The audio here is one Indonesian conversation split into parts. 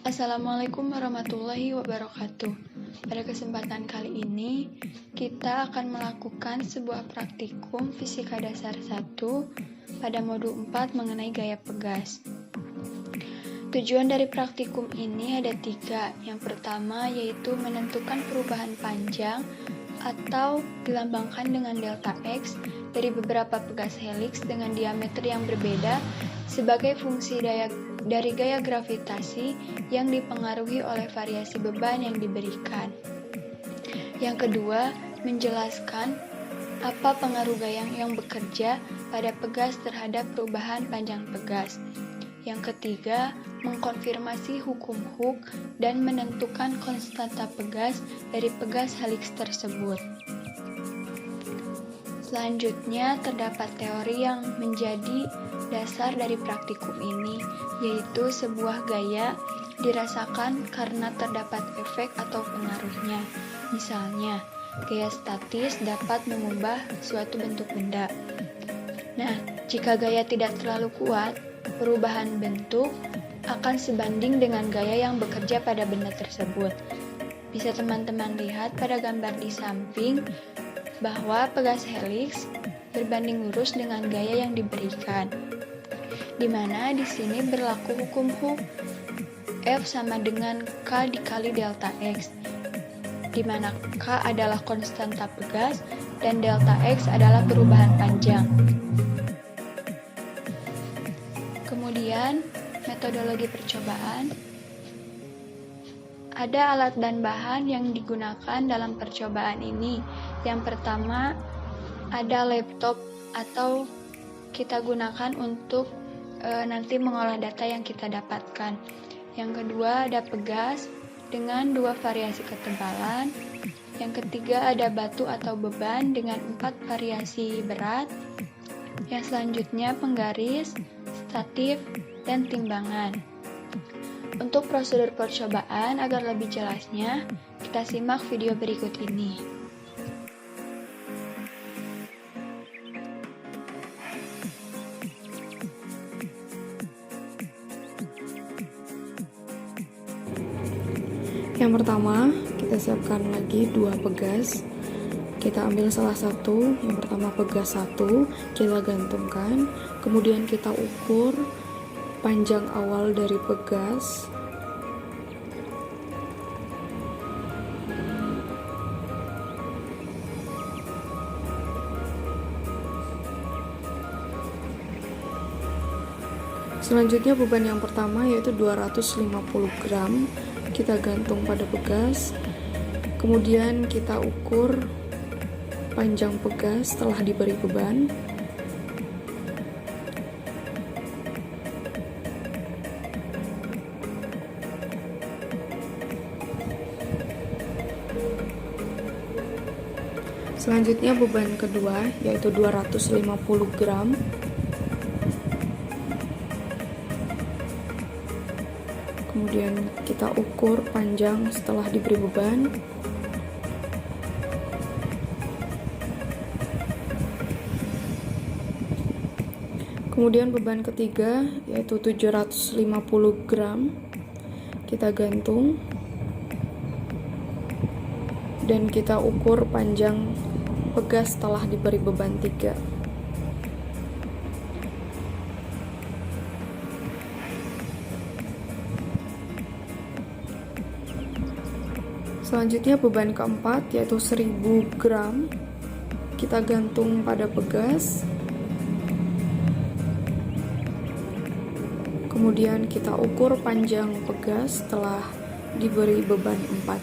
Assalamualaikum warahmatullahi wabarakatuh. Pada kesempatan kali ini, kita akan melakukan sebuah praktikum Fisika Dasar 1 pada modul 4 mengenai gaya pegas. Tujuan dari praktikum ini ada 3. Yang pertama yaitu menentukan perubahan panjang atau dilambangkan dengan delta X dari beberapa pegas heliks dengan diameter yang berbeda sebagai fungsi dari gaya gravitasi yang dipengaruhi oleh variasi beban yang diberikan. Yang kedua, menjelaskan apa pengaruh gaya yang bekerja pada pegas terhadap perubahan panjang pegas. Yang ketiga, mengkonfirmasi hukum Hooke dan menentukan konstanta pegas dari pegas heliks tersebut. Selanjutnya, terdapat teori yang menjadi dasar dari praktikum ini, yaitu sebuah gaya dirasakan karena terdapat efek atau pengaruhnya. Misalnya, gaya statis dapat mengubah suatu bentuk benda. Nah, jika gaya tidak terlalu kuat, perubahan bentuk akan sebanding dengan gaya yang bekerja pada benda tersebut. Bisa teman-teman lihat pada gambar di samping bahwa pegas heliks berbanding lurus dengan gaya yang diberikan, di mana di sini berlaku hukum Hooke F sama dengan K dikali delta X, di mana K adalah konstanta pegas dan delta X adalah perubahan panjang. Kemudian, metodologi percobaan. Ada alat dan bahan yang digunakan dalam percobaan ini. Yang pertama, ada laptop atau kita gunakan untuk nanti mengolah data yang kita dapatkan. Yang kedua, ada pegas dengan 2 variasi ketebalan. Yang ketiga, ada batu atau beban dengan 4 variasi berat. Yang selanjutnya, penggaris, statif, dan timbangan. Untuk prosedur percobaan agar lebih jelasnya, kita simak video berikut ini. Yang pertama, kita siapkan lagi 2 pegas. Kita ambil salah satu, yang pertama pegas 1, kita gantungkan, kemudian kita ukur panjang awal dari pegas. Selanjutnya beban yang pertama yaitu 250 gram. Kita gantung pada pegas. Kemudian kita ukur panjang pegas setelah diberi beban. Selanjutnya beban kedua yaitu 250 gram. Kemudian kita ukur panjang setelah diberi beban. Kemudian beban ketiga yaitu 750 gram. Kita gantung dan kita ukur panjang pegas setelah diberi beban 3. Selanjutnya beban keempat yaitu 1000 gram. Kita gantung pada pegas. Kemudian kita ukur panjang pegas setelah diberi beban 4.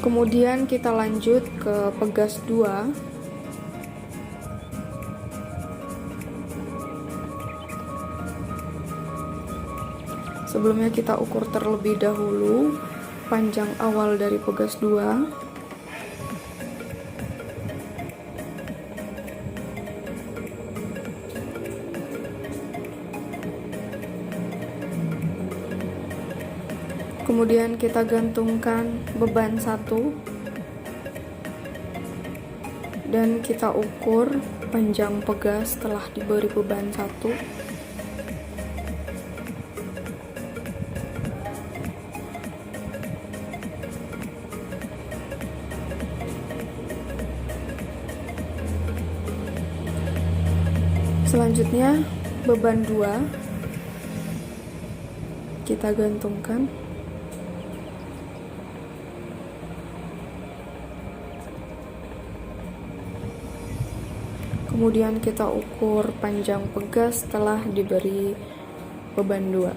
Kemudian kita lanjut ke pegas 2. Sebelumnya kita ukur terlebih dahulu panjang awal dari pegas 2. Kemudian kita gantungkan beban 1. dan kita ukur panjang pegas setelah diberi beban 1. Selanjutnya beban 2 kita gantungkan. Kemudian kita ukur panjang pegas setelah diberi beban 2.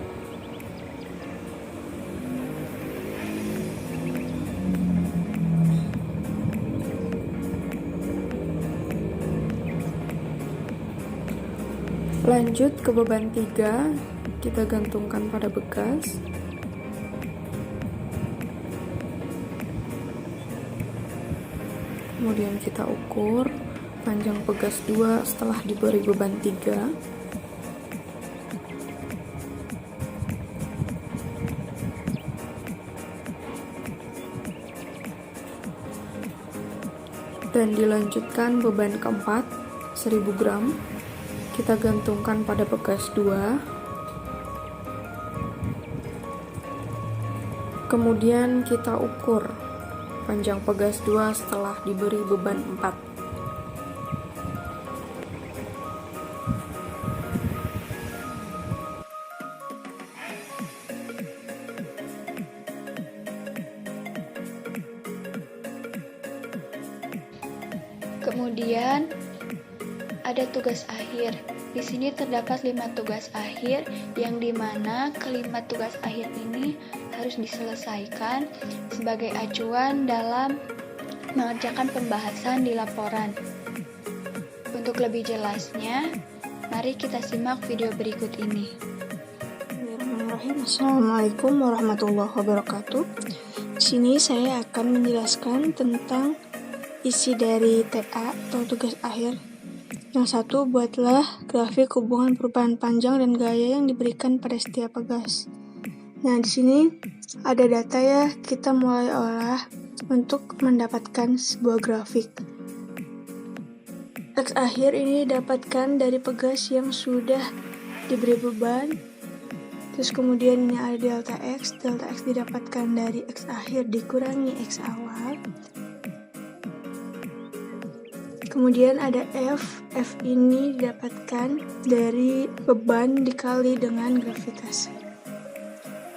Lanjut ke beban 3, kita gantungkan pada bekas. Kemudian kita ukur panjang pegas 2 setelah diberi beban 3. Dan dilanjutkan beban keempat, 1000 gram. Kita gantungkan pada bekas 2. Kemudian kita ukur panjang pegas 2 setelah diberi beban 4. Kemudian ada tugas akhir. Di sini terdapat 5 tugas akhir yang dimana kelima tugas akhir ini harus diselesaikan sebagai acuan dalam mengerjakan pembahasan di laporan. Untuk lebih jelasnya, mari kita simak video berikut ini. Bismillahirrahmanirrahim. Assalamualaikum warahmatullahi wabarakatuh. Di sini saya akan menjelaskan tentang isi dari TA atau tugas akhir. Yang satu, buatlah grafik hubungan perubahan panjang dan gaya yang diberikan pada setiap pegas. Nah, di sini ada data ya, kita mulai olah untuk mendapatkan sebuah grafik. X akhir ini didapatkan dari pegas yang sudah diberi beban. Terus kemudian ini ada delta X didapatkan dari X akhir dikurangi X awal. Kemudian ada F ini didapatkan dari beban dikali dengan gravitasi.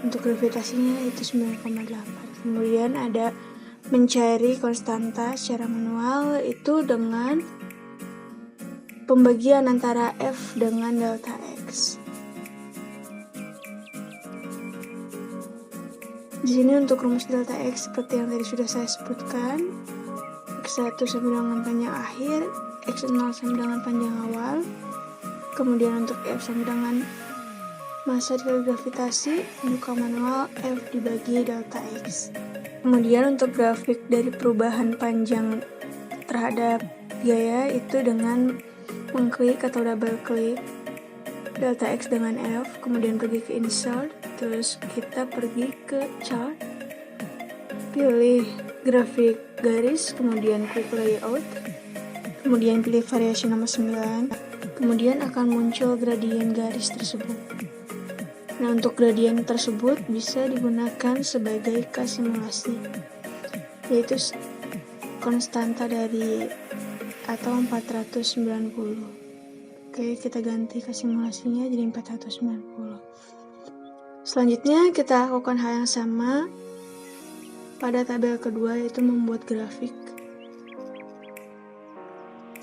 Untuk gravitasinya itu 9,8. Kemudian ada mencari konstanta secara manual itu dengan pembagian antara F dengan delta X. Di sini untuk rumus delta X seperti yang tadi sudah saya sebutkan, X1 sama dengan panjang akhir, X0 sama dengan panjang awal, kemudian untuk F sama dengan massa dikali gravitasi, buka manual, F dibagi delta X. Kemudian untuk grafik dari perubahan panjang terhadap gaya itu dengan mengklik atau double klik delta X dengan F, kemudian pergi ke insert, terus kita pergi ke chart, pilih grafik garis, kemudian klik layout, kemudian pilih variasi nomor 9, kemudian akan muncul gradien garis tersebut. Nah, untuk gradien tersebut bisa digunakan sebagai simulasi, yaitu konstanta dari atau 490. Oke, kita ganti simulasinya jadi 490. Selanjutnya kita lakukan hal yang sama pada tabel kedua, yaitu membuat grafik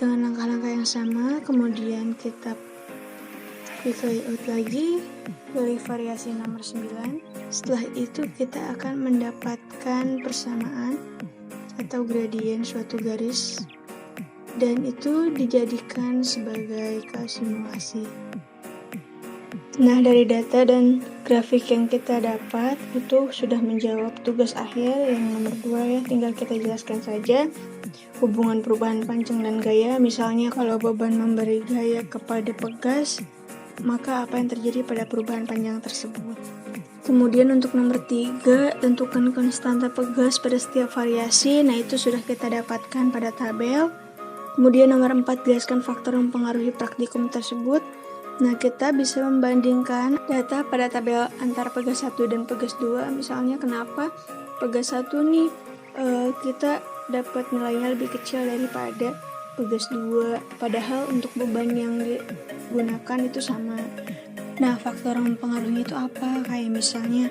dengan langkah-langkah yang sama. Kemudian kita klik layout lagi, pilih variasi nomor 9. Setelah itu kita akan mendapatkan persamaan atau gradien suatu garis, dan itu dijadikan sebagai simulasi. Nah, dari data dan grafik yang kita dapat itu sudah menjawab tugas akhir yang nomor 2 ya. Tinggal kita jelaskan saja hubungan perubahan panjang dan gaya. Misalnya kalau beban memberi gaya kepada pegas, maka apa yang terjadi pada perubahan panjang tersebut. Kemudian untuk nomor 3, tentukan konstanta pegas pada setiap variasi. Nah, itu sudah kita dapatkan pada tabel. Kemudian nomor 4, jelaskan faktor yang mempengaruhi praktikum tersebut. Nah, kita bisa membandingkan data pada tabel antara Pegas 1 dan Pegas 2. Misalnya kenapa Pegas 1 nih kita dapat nilainya lebih kecil daripada Pegas 2, padahal untuk beban yang digunakan itu sama. Nah, faktor yang mempengaruhi itu apa? Kayak misalnya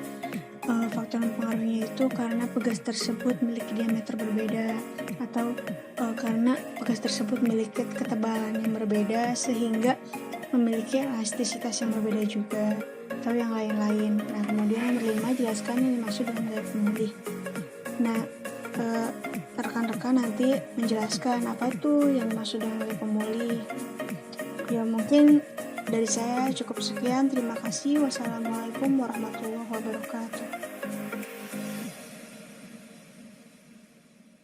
faktor mempengaruhinya itu karena pegas tersebut memiliki diameter berbeda, atau karena pegas tersebut memiliki ketebalan yang berbeda sehingga memiliki elastisitas yang berbeda juga, atau yang lain-lain. Nah, kemudian nomor 5, jelaskan yang dimaksud dengan gaya pemulih. Nah, rekan-rekan nanti menjelaskan apa tuh yang dimaksud dengan gaya pemulih. Ya, mungkin dari saya cukup sekian. Terima kasih. Wassalamualaikum warahmatullahi wabarakatuh.